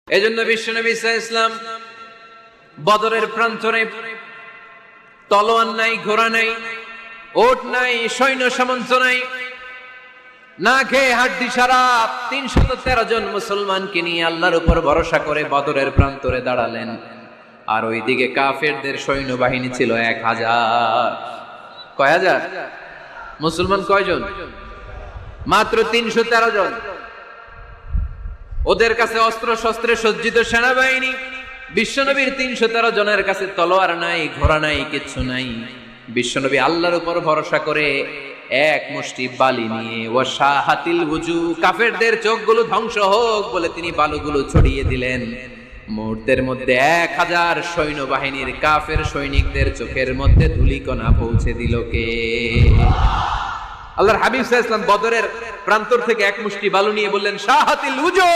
এজন্য বিশ্বনবী সাল্লাল্লাহু আলাইহি ওয়াসাল্লাম বদরের প্রান্তরে তলোয়ার নাই, ঘোড়া নাই, ওট নাই, সৈন্য সামন্ত নাই, না খেয়ে হাড্ডি সারা ৩১৩ জন মুসলমানকে নিয়ে আল্লাহর উপর ভরসা করে বদরের প্রান্তরে দাঁড়ালেন। আর ওইদিকে কাফেরদের সৈন্যবাহিনী ছিল ১০০০। কয় হাজার? মুসলমান কয়জন? মাত্র ৩১৩ জন। ওদের কাছে অস্ত্র শস্ত্রে সজ্জিত সেনাবাহিনী। বিশ্বনবীর ৩১৩ জনের কাছে তলোয়ার নাই, ঘোড়া নাই, কিচ্ছু নাই। বিশ্বনবী আল্লাহর উপর ভরসা করে এক মুষ্টি বালি নিয়ে ওয়াশাহাতিল ওযু, কাফেরদের চোখগুলো ধ্বংস হোক বলে তিনি বালুগুলো ছড়িয়ে দিলেন। মুহূর্তের মধ্যে ১০০০ সৈন্যবাহিনীর কাফের সৈনিকদের চোখের মধ্যে ধূলিকণা পৌঁছে দিল কে? আল্লাহর হাবিব সাল্লাল্লাহু আলাইহি ওয়াসাল্লাম বদরের প্রান্তর থেকে এক মুষ্টি বালু নিয়ে বললেন, শাহাতিল ওযু,